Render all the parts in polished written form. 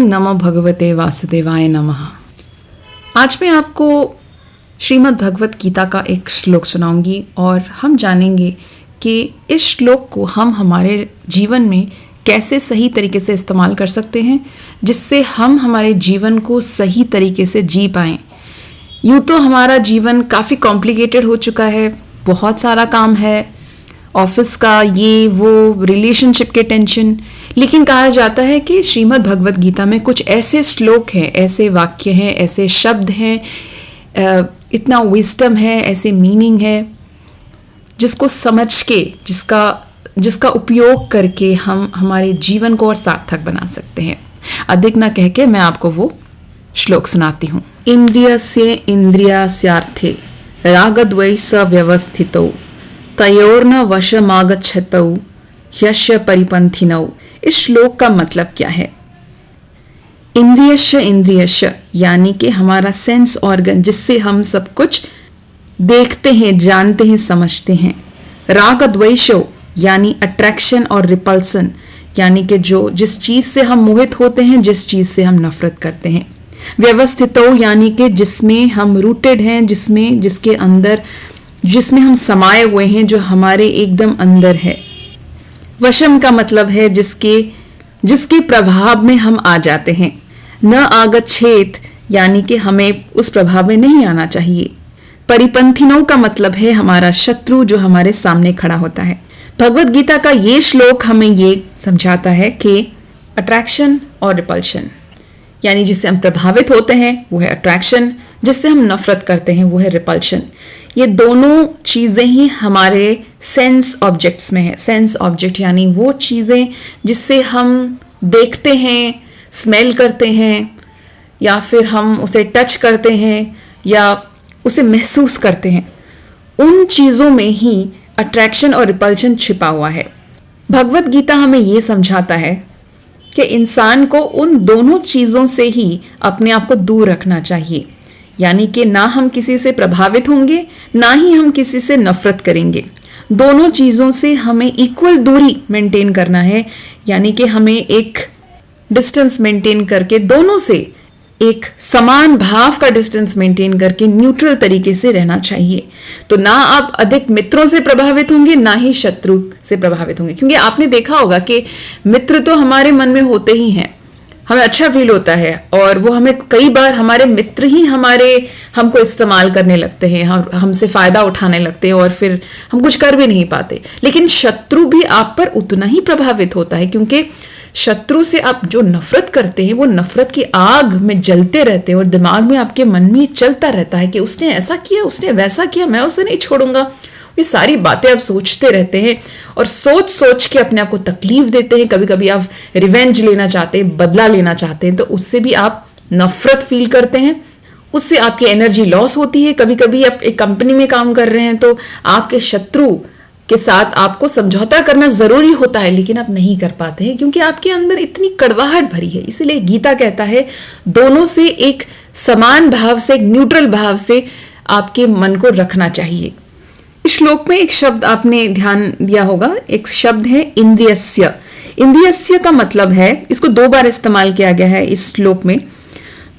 नमो भगवते वासुदेवाय नमः। आज मैं आपको श्रीमद् भगवत गीता का एक श्लोक सुनाऊंगी और हम जानेंगे कि इस श्लोक को हम हमारे जीवन में कैसे सही तरीके से इस्तेमाल कर सकते हैं, जिससे हम हमारे जीवन को सही तरीके से जी पाएं। यूँ तो हमारा जीवन काफ़ी कॉम्प्लिकेटेड हो चुका है, बहुत सारा काम है, ऑफिस का ये वो, रिलेशनशिप के टेंशन, लेकिन कहा जाता है कि श्रीमद् भगवत गीता में कुछ ऐसे श्लोक हैं, ऐसे वाक्य हैं, ऐसे शब्द हैं, इतना विजडम है, ऐसे मीनिंग है, जिसको समझ के, जिसका उपयोग करके हम हमारे जीवन को और सार्थक बना सकते हैं। अधिक ना कह के मैं आपको वो श्लोक सुनाती हूँ। इंद्रियस्य इंद्रियास्यार्थे रागद्वेष व्यवस्थितौ तयोर्न वशमागच्छतौ ह्यस्य परिपंथिनौ। इस श्लोक का मतलब क्या है? इंद्रियस्य यानी कि हमारा सेंस ऑर्गन, जिससे हम सब कुछ देखते हैं, जानते हैं, समझते हैं। राग द्वेषो यानी अट्रैक्शन और रिपल्सन, यानी कि जिस चीज से हम मोहित होते हैं, जिस चीज से हम नफरत करते हैं। व्यवस्थितो यानी कि जिसमें हम रूटेड हैं, जिसमें हम समाये हुए हैं, जो हमारे एकदम अंदर है। वशम का मतलब है जिसके प्रभाव में हम आ जाते हैं। न आगच्छेत यानी कि हमें उस प्रभाव में नहीं आना चाहिए। परिपंथिनों का मतलब है हमारा शत्रु, जो हमारे सामने खड़ा होता है। भगवत गीता का ये श्लोक हमें ये समझाता है कि अट्रैक्शन और रिपल्शन, यानी जिससे हम प्रभावित होते हैं वो है अट्रैक्शन, जिससे हम नफरत करते हैं वो है रिपल्शन। ये दोनों चीज़ें ही हमारे सेंस ऑब्जेक्ट्स में है। सेंस ऑब्जेक्ट यानी वो चीज़ें जिससे हम देखते हैं, स्मेल करते हैं, या फिर हम उसे टच करते हैं या उसे महसूस करते हैं। उन चीज़ों में ही अट्रैक्शन और रिपल्शन छिपा हुआ है। भगवत गीता हमें ये समझाता है कि इंसान को उन दोनों चीज़ों से ही अपने आप को दूर रखना चाहिए, यानी कि ना हम किसी से प्रभावित होंगे, ना ही हम किसी से नफरत करेंगे। दोनों चीज़ों से हमें इक्वल दूरी मेंटेन करना है, यानी कि हमें एक डिस्टेंस मेंटेन करके, दोनों से एक समान भाव का डिस्टेंस मेंटेन करके न्यूट्रल तरीके से रहना चाहिए। तो ना आप अधिक मित्रों से प्रभावित होंगे, ना ही शत्रु से प्रभावित होंगे, क्योंकि आपने देखा होगा कि मित्र तो हमारे मन में होते ही हैं, हमें अच्छा फील होता है, और वो हमें कई बार हमारे मित्र ही हमको इस्तेमाल करने लगते हैं, हमसे फायदा उठाने लगते हैं, और फिर हम कुछ कर भी नहीं पाते। लेकिन शत्रु भी आप पर उतना ही प्रभावित होता है, क्योंकि शत्रु से आप जो नफरत करते हैं वो नफरत की आग में जलते रहते हैं, और दिमाग में आपके मन में चलता रहता है कि उसने ऐसा किया, उसने वैसा किया, मैं उसे नहीं छोड़ूंगा। ये सारी बातें आप सोचते रहते हैं और सोच सोच के अपने आप को तकलीफ देते हैं। कभी कभी आप रिवेंज लेना चाहते हैं, बदला लेना चाहते हैं, तो उससे भी आप नफरत फील करते हैं, उससे आपकी एनर्जी लॉस होती है। कभी कभी आप एक कंपनी में काम कर रहे हैं तो आपके शत्रु के साथ आपको समझौता करना जरूरी होता है, लेकिन आप नहीं कर पाते हैं क्योंकि आपके अंदर इतनी कड़वाहट भरी है। इसीलिए गीता कहता है दोनों से एक समान भाव से, एक न्यूट्रल भाव से आपके मन को रखना चाहिए। इस श्लोक में एक शब्द आपने ध्यान दिया होगा, एक शब्द है इंद्रियस्य। इंद्रियस्य का मतलब है, इसको 2 बार इस्तेमाल किया गया है इस श्लोक में।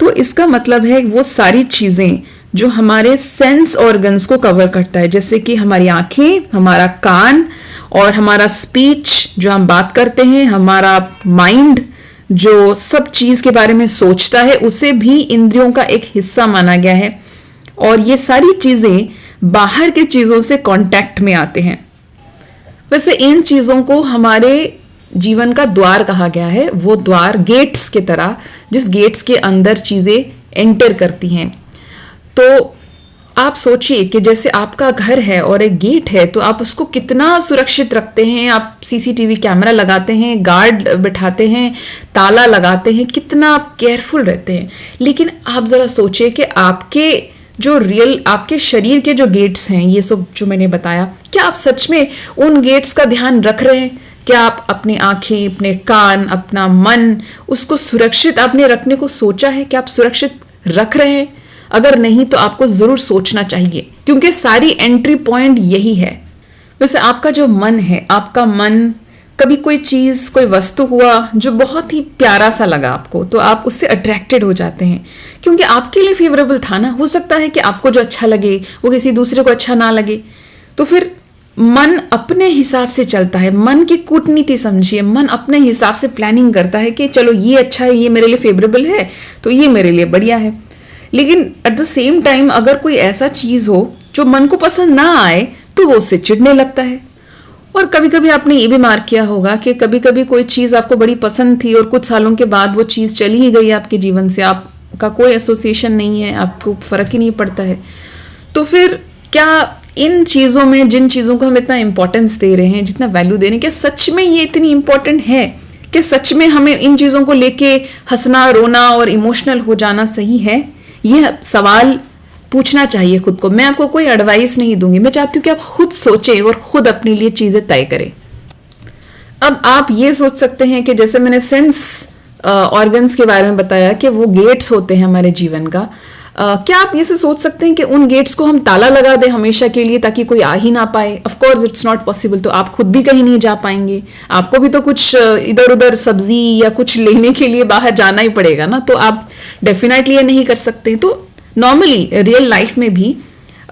तो इसका मतलब है वो सारी चीजें जो हमारे सेंस ऑर्गन्स को कवर करता है, जैसे कि हमारी आंखें, हमारा कान और हमारा स्पीच जो हम बात करते हैं, हमारा माइंड जो सब चीज के बारे में सोचता है, उसे भी इंद्रियों का एक हिस्सा माना गया है। और ये सारी चीजें बाहर के चीजों से कांटेक्ट में आते हैं। वैसे इन चीजों को हमारे जीवन का द्वार कहा गया है, वो द्वार गेट्स की तरह, जिस गेट्स के अंदर चीजें एंटर करती हैं। तो आप सोचिए कि जैसे आपका घर है और एक गेट है, तो आप उसको कितना सुरक्षित रखते हैं। आप सीसीटीवी कैमरा लगाते हैं, गार्ड बिठाते हैं, ताला लगाते हैं, कितना आप केयरफुल रहते हैं। लेकिन आप जरा सोचिए कि आपके शरीर के जो गेट्स हैं, ये सब जो मैंने बताया, क्या आप सच में उन गेट्स का ध्यान रख रहे हैं? क्या आप अपनी आंखें, अपने कान, अपना मन, उसको सुरक्षित आपने रखने को सोचा है? क्या आप सुरक्षित रख रहे हैं? अगर नहीं तो आपको जरूर सोचना चाहिए, क्योंकि सारी एंट्री पॉइंट यही है। वैसे आपका जो मन है, आपका मन कभी कोई चीज़, कोई वस्तु हुआ जो बहुत ही प्यारा सा लगा आपको, तो आप उससे अट्रैक्टेड हो जाते हैं क्योंकि आपके लिए फेवरेबल था ना। हो सकता है कि आपको जो अच्छा लगे वो किसी दूसरे को अच्छा ना लगे, तो फिर मन अपने हिसाब से चलता है। मन की कूटनीति समझिए, मन अपने हिसाब से प्लानिंग करता है कि चलो ये अच्छा है, ये मेरे लिए फेवरेबल है, तो ये मेरे लिए बढ़िया है। लेकिन एट द सेम टाइम अगर कोई ऐसा चीज़ हो जो मन को पसंद ना आए, तो वो उससे चिढ़ने लगता है। और कभी कभी आपने ये भी मार्क किया होगा कि कभी कभी कोई चीज़ आपको बड़ी पसंद थी और कुछ सालों के बाद वो चीज़ चली ही गई आपके जीवन से, आपका कोई एसोसिएशन नहीं है, आपको फर्क ही नहीं पड़ता है। तो फिर क्या इन चीज़ों में, जिन चीज़ों को हम इतना इंपॉर्टेंस दे रहे हैं, जितना वैल्यू दे रहे हैं, क्या सच में ये इतनी इंपॉर्टेंट है कि सच में हमें इन चीज़ों को लेके हंसना, रोना और इमोशनल हो जाना सही है? ये सवाल पूछना चाहिए खुद को। मैं आपको कोई एडवाइस नहीं दूंगी, मैं चाहती हूँ कि आप खुद सोचें और खुद अपने लिए चीज़ें तय करें। अब आप ये सोच सकते हैं कि जैसे मैंने सेंस ऑर्गन्स के बारे में बताया कि वो गेट्स होते हैं हमारे जीवन का, क्या आप ये से सोच सकते हैं कि उन गेट्स को हम ताला लगा दें हमेशा के लिए ताकि कोई आ ही ना पाए? Of course it's not possible. तो आप खुद भी कहीं नहीं जा पाएंगे, आपको भी तो कुछ इधर उधर सब्जी या कुछ लेने के लिए बाहर जाना ही पड़ेगा ना, तो आप डेफिनेटली ये नहीं कर सकते। तो नॉर्मली रियल लाइफ में भी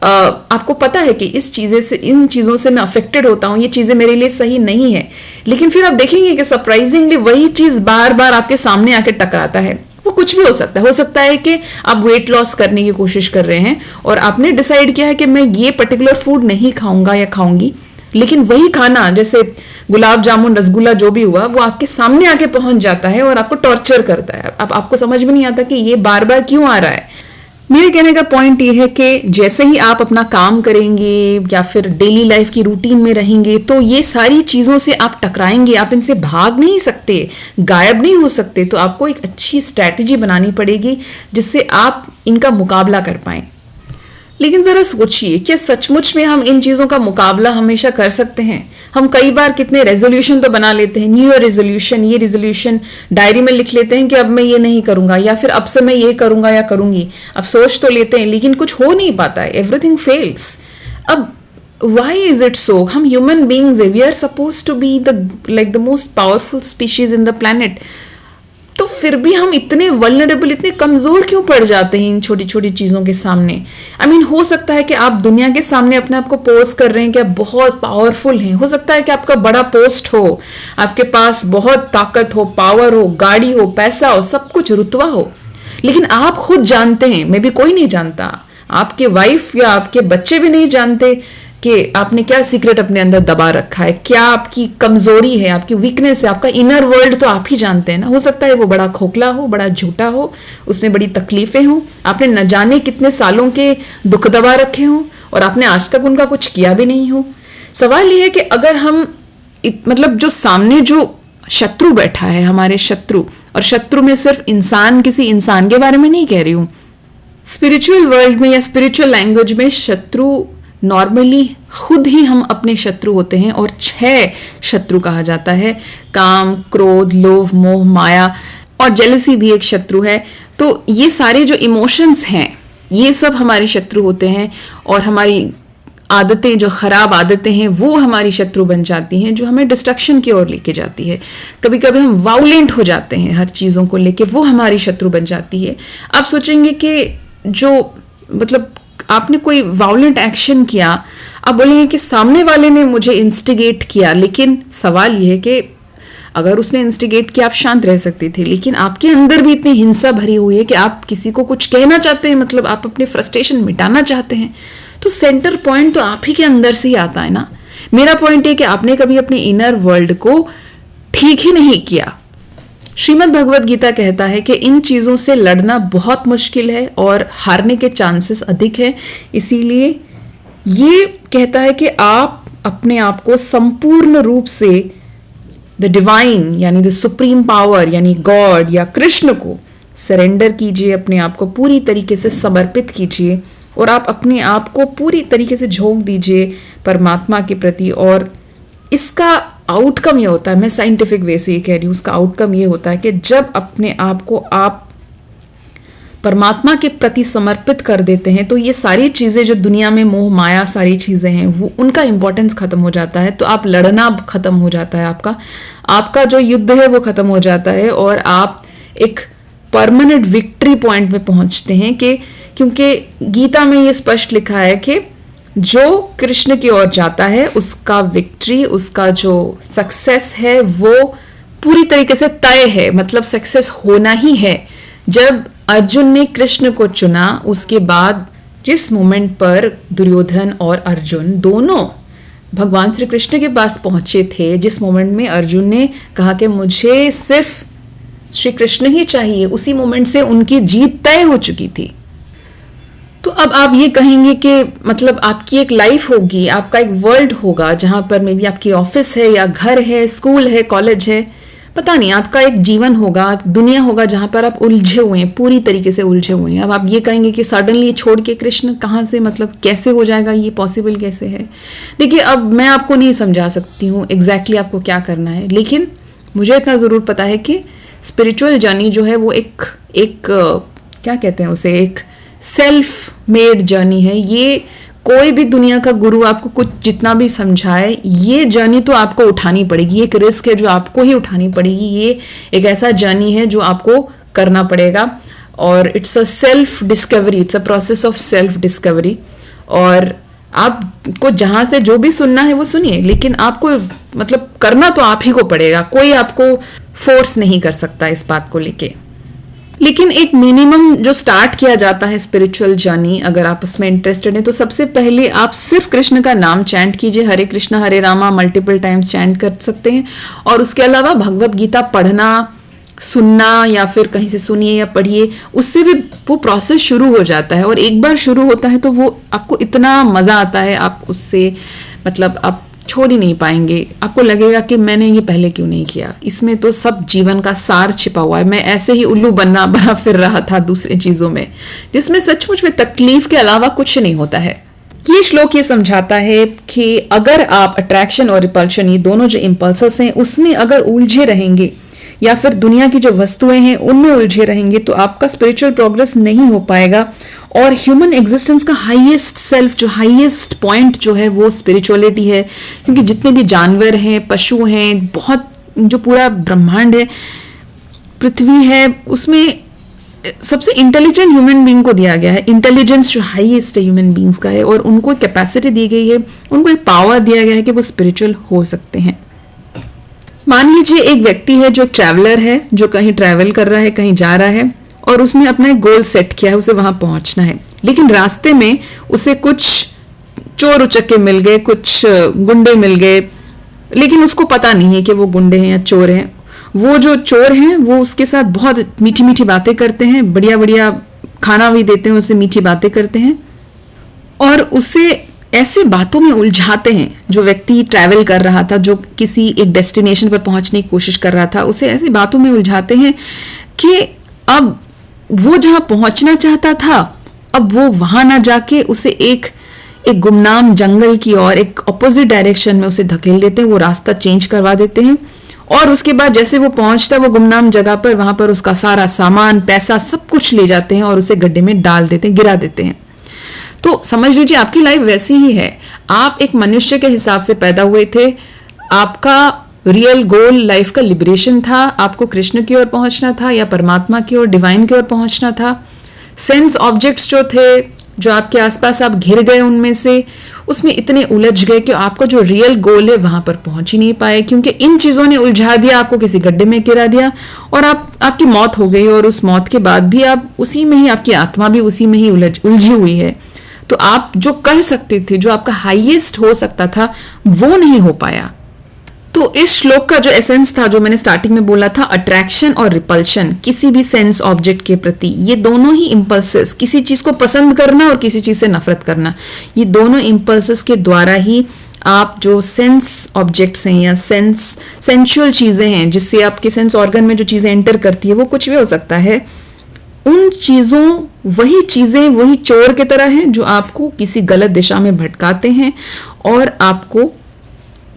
आपको पता है कि इन चीज़ों से मैं अफेक्टेड होता हूँ, ये चीज़ें मेरे लिए सही नहीं है, लेकिन फिर आप देखेंगे कि सरप्राइजिंगली वही चीज़ बार बार आपके सामने आके टकराता है। वो कुछ भी हो सकता है कि आप वेट लॉस करने की कोशिश कर रहे हैं और आपने डिसाइड किया है कि मैं ये पर्टिकुलर फूड नहीं खाऊंगा या खाऊंगी, लेकिन वही खाना, जैसे गुलाब जामुन, रसगुल्ला, जो भी हुआ, वो आपके सामने आके पहुंच जाता है और आपको टॉर्चर करता है। अब आपको समझ में नहीं आता कि ये बार बार क्यों आ रहा है। मेरे कहने का पॉइंट ये है कि जैसे ही आप अपना काम करेंगे या फिर डेली लाइफ की रूटीन में रहेंगे, तो ये सारी चीज़ों से आप टकराएंगे, आप इनसे भाग नहीं सकते, गायब नहीं हो सकते। तो आपको एक अच्छी स्ट्रैटेजी बनानी पड़ेगी जिससे आप इनका मुकाबला कर पाएं। लेकिन ज़रा सोचिए, क्या सचमुच में हम इन चीज़ों का मुकाबला हमेशा कर सकते हैं? हम कई बार कितने रेजोल्यूशन तो बना लेते हैं, न्यू ईयर रेजोल्यूशन, ये रेजोल्यूशन डायरी में लिख लेते हैं कि अब मैं ये नहीं करूंगा, या फिर अब से मैं ये करूंगा या करूंगी। अब सोच तो लेते हैं लेकिन कुछ हो नहीं पाता है, एवरीथिंग फेल्स। अब why is it so? हम ह्यूमन बींग्स है, we are suppose to be the most powerful species in the planet, तो फिर भी हम इतने वल्नरेबल, इतने कमजोर क्यों पड़ जाते हैं इन छोटी छोटी चीजों के सामने? हो सकता है कि आप दुनिया के सामने अपने आप को पोज कर रहे हैं कि आप बहुत पावरफुल हैं, हो सकता है कि आपका बड़ा पोस्ट हो, आपके पास बहुत ताकत हो, पावर हो, गाड़ी हो, पैसा हो, सब कुछ, रुतबा हो, लेकिन आप खुद जानते हैं, मैं भी कोई नहीं जानता, आपके वाइफ या आपके बच्चे भी नहीं जानते कि आपने क्या सीक्रेट अपने अंदर दबा रखा है, क्या आपकी कमजोरी है, आपकी वीकनेस है, आपका इनर वर्ल्ड तो आप ही जानते हैं ना। हो सकता है वो बड़ा खोखला हो, बड़ा झूठा हो, उसमें बड़ी तकलीफें हों, आपने न जाने कितने सालों के दुख दबा रखे हों और आपने आज तक उनका कुछ किया भी नहीं हो। सवाल ये है कि अगर हम जो सामने जो शत्रु बैठा है, हमारे शत्रु, और शत्रु में सिर्फ इंसान, किसी इंसान के बारे में नहीं कह रही हूं, स्पिरिचुअल वर्ल्ड में या स्पिरिचुअल लैंग्वेज में शत्रु नॉर्मली खुद ही हम अपने शत्रु होते हैं, और 6 शत्रु कहा जाता है। काम, क्रोध, लोभ, मोह, माया और जेलसी भी एक शत्रु है। तो ये सारे जो इमोशंस हैं, ये सब हमारे शत्रु होते हैं, और हमारी आदतें, जो खराब आदतें हैं, वो हमारी शत्रु बन जाती हैं, जो हमें डिस्ट्रक्शन की ओर लेके जाती है। कभी कभी हम वायलेंट हो जाते हैं हर चीज़ों को लेके, वो हमारी शत्रु बन जाती है। आप सोचेंगे कि जो आपने कोई वायलेंट एक्शन किया, आप बोलेंगे कि सामने वाले ने मुझे इंस्टिगेट किया, लेकिन सवाल यह है कि अगर उसने इंस्टिगेट किया, आप शांत रह सकते थे, लेकिन आपके अंदर भी इतनी हिंसा भरी हुई है कि आप किसी को कुछ कहना चाहते हैं, आप अपने फ्रस्ट्रेशन मिटाना चाहते हैं, तो सेंटर पॉइंट तो आप ही के अंदर से ही आता है ना। मेरा पॉइंट है कि आपने कभी अपने इनर वर्ल्ड को ठीक ही नहीं किया। श्रीमद् भगवद गीता कहता है कि इन चीज़ों से लड़ना बहुत मुश्किल है और हारने के चांसेस अधिक हैं। इसीलिए ये कहता है कि आप अपने आप को संपूर्ण रूप से द डिवाइन, यानी द सुप्रीम पावर, यानी गॉड या कृष्ण को सरेंडर कीजिए, अपने आप को पूरी तरीके से समर्पित कीजिए, और आप अपने आप को पूरी तरीके से झोंक दीजिए परमात्मा के प्रति। और इसका आउटकम ये होता है, मैं साइंटिफिक वे से ये कह रही हूँ, उसका आउटकम ये होता है कि जब अपने आप को आप परमात्मा के प्रति समर्पित कर देते हैं, तो ये सारी चीज़ें जो दुनिया में मोह माया सारी चीज़ें हैं वो उनका इंपॉर्टेंस खत्म हो जाता है। तो आप लड़ना खत्म हो जाता है, आपका जो युद्ध है वो खत्म हो जाता है और आप एक परमानेंट विक्ट्री पॉइंट में पहुंचते हैं कि क्योंकि गीता में ये स्पष्ट लिखा है कि जो कृष्ण की ओर जाता है उसका विक्ट्री, उसका जो सक्सेस है वो पूरी तरीके से तय है, मतलब सक्सेस होना ही है। जब अर्जुन ने कृष्ण को चुना उसके बाद जिस मोमेंट पर दुर्योधन और अर्जुन दोनों भगवान श्री कृष्ण के पास पहुंचे थे, जिस मोमेंट में अर्जुन ने कहा कि मुझे सिर्फ श्री कृष्ण ही चाहिए, उसी मोमेंट से उनकी जीत तय हो चुकी थी। तो अब आप ये कहेंगे कि मतलब आपकी एक लाइफ होगी, आपका एक वर्ल्ड होगा जहां पर मे बी आपकी ऑफिस है या घर है, स्कूल है, कॉलेज है, पता नहीं, आपका एक जीवन होगा, दुनिया होगा जहां पर आप उलझे हुए हैं, पूरी तरीके से उलझे हुए हैं। अब आप ये कहेंगे कि सडनली छोड़ के कृष्ण कहाँ से, मतलब कैसे हो जाएगा, ये पॉसिबल कैसे है? देखिए, अब मैं आपको नहीं समझा सकती हूँ एग्जैक्टली आपको क्या करना है, लेकिन मुझे इतना ज़रूर पता है कि स्पिरिचुअल जर्नी जो है वो एक क्या कहते हैं उसे, एक सेल्फ मेड जर्नी है। ये कोई भी दुनिया का गुरु आपको कुछ जितना भी समझाए, ये जर्नी तो आपको उठानी पड़ेगी, एक रिस्क है जो आपको ही उठानी पड़ेगी, ये एक ऐसा जर्नी है जो आपको करना पड़ेगा और it's a self discovery, it's a process of self discovery. और आपको जहां से जो भी सुनना है वो सुनिए, लेकिन आपको मतलब करना तो आप ही को पड़ेगा, कोई आपको फोर्स नहीं कर सकता इस बात को लेके। लेकिन एक मिनिमम जो स्टार्ट किया जाता है स्पिरिचुअल जर्नी, अगर आप उसमें इंटरेस्टेड हैं तो सबसे पहले आप सिर्फ कृष्ण का नाम चैंट कीजिए, हरे कृष्णा हरे रामा मल्टीपल टाइम्स चैंट कर सकते हैं। और उसके अलावा भगवत गीता पढ़ना, सुनना या फिर कहीं से सुनिए या पढ़िए, उससे भी वो प्रोसेस शुरू हो जाता है। और एक बार शुरू होता है तो वो आपको इतना मजा आता है, आप उससे मतलब आप छोड़ ही नहीं पाएंगे। आपको लगेगा कि मैंने ये पहले क्यों नहीं किया, इसमें तो सब जीवन का सार छिपा हुआ है। मैं ऐसे ही उल्लू बना फिर रहा था दूसरी चीजों में, जिसमें सचमुच में तकलीफ के अलावा कुछ नहीं होता है। ये श्लोक ये समझाता है कि अगर आप अट्रैक्शन और रिपल्शन, ये दोनों जो इम्पल्सेस हैं, उसमें अगर उलझे रहेंगे या फिर दुनिया की जो वस्तुएं हैं उनमें उलझे रहेंगे तो आपका स्पिरिचुअल प्रोग्रेस नहीं हो पाएगा। और ह्यूमन एग्जिस्टेंस का हाईएस्ट सेल्फ, जो हाईएस्ट पॉइंट जो है वो स्पिरिचुअलिटी है। क्योंकि जितने भी जानवर हैं, पशु हैं, बहुत जो पूरा ब्रह्मांड है, पृथ्वी है, उसमें सबसे इंटेलिजेंट ह्यूमन बीइंग को दिया गया है। इंटेलिजेंस जो हाईएस्ट है ह्यूमन बीइंग्स का है, और उनको कैपेसिटी दी गई है, उनको एक पावर दिया गया है कि वो स्पिरिचुअल हो सकते हैं। मान लीजिए एक व्यक्ति है जो ट्रैवलर है, जो कहीं ट्रैवल कर रहा है, कहीं जा रहा है, और उसने अपना एक गोल सेट किया है, उसे वहां पहुंचना है। लेकिन रास्ते में उसे कुछ चोर उचक्के मिल गए, कुछ गुंडे मिल गए, लेकिन उसको पता नहीं है कि वो गुंडे हैं या चोर हैं। वो जो चोर हैं वो उसके साथ बहुत मीठी मीठी बातें करते हैं, बढ़िया बढ़िया खाना भी देते हैं, उसे मीठी बातें करते हैं और उसे ऐसे बातों में उलझाते हैं। जो व्यक्ति ट्रैवल कर रहा था, जो किसी एक डेस्टिनेशन पर पहुंचने की कोशिश कर रहा था, उसे ऐसी बातों में उलझाते हैं कि अब वो जहां पहुंचना चाहता था, अब वो वहां ना जाके उसे एक गुमनाम जंगल की ओर, एक ऑपोजिट डायरेक्शन में उसे धकेल देते हैं, वो रास्ता चेंज करवा देते हैं। और उसके बाद जैसे वो पहुंचता है वो गुमनाम जगह पर, वहां पर उसका सारा सामान, पैसा, सब कुछ ले जाते हैं और उसे गड्ढे में डाल देते हैं, गिरा देते हैं। तो समझ लीजिए आपकी लाइफ वैसी ही है। आप एक मनुष्य के हिसाब से पैदा हुए थे, आपका रियल गोल लाइफ का लिबरेशन था, आपको कृष्ण की ओर पहुंचना था या परमात्मा की ओर, डिवाइन की ओर पहुंचना था। सेंस ऑब्जेक्ट्स जो थे, जो आपके आसपास आप घिर गए उनमें से, उसमें इतने उलझ गए कि आपका जो रियल गोल है वहां पर पहुंच ही नहीं पाए, क्योंकि इन चीजों ने उलझा दिया, आपको किसी गड्ढे में गिरा दिया और आपकी मौत हो गई। और उस मौत के बाद भी आप उसी में ही, आपकी आत्मा भी उसी में ही उलझी हुई है। तो आप जो कर सकते थे, जो आपका हाईएस्ट हो सकता था, वो नहीं हो पाया। तो इस श्लोक का जो एसेंस था, जो मैंने स्टार्टिंग में बोला था, अट्रैक्शन और रिपल्शन, किसी भी सेंस ऑब्जेक्ट के प्रति, ये दोनों ही इंपल्सेस, किसी चीज को पसंद करना और किसी चीज से नफरत करना, ये दोनों इंपल्सेस के द्वारा ही आप जो सेंस ऑब्जेक्ट्स हैं या सेंसुअल चीजें हैं, जिससे आपके सेंस ऑर्गन में जो चीजें एंटर करती है, वो कुछ भी हो सकता है। उन चीजों, वही चीजें वही चोर की तरह हैं जो आपको किसी गलत दिशा में भटकाते हैं और आपको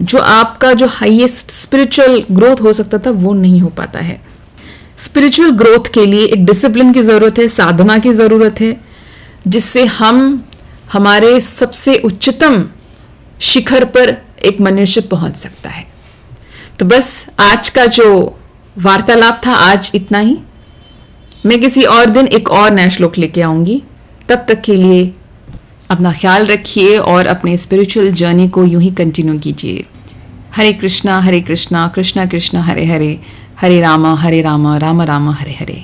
जो आपका जो हाईएस्ट स्पिरिचुअल ग्रोथ हो सकता था वो नहीं हो पाता है। स्पिरिचुअल ग्रोथ के लिए एक डिसिप्लिन की ज़रूरत है, साधना की ज़रूरत है, जिससे हम हमारे सबसे उच्चतम शिखर पर एक मनुष्य पहुंच सकता है। तो बस आज का जो वार्तालाप था, आज इतना ही। मैं किसी और दिन एक और नया श्लोक लेके आऊंगी। तब तक के लिए अपना ख्याल रखिए और अपने स्पिरिचुअल जर्नी को यूं ही कंटिन्यू कीजिए। हरे कृष्णा कृष्णा कृष्णा हरे हरे, हरे रामा राम राम हरे हरे।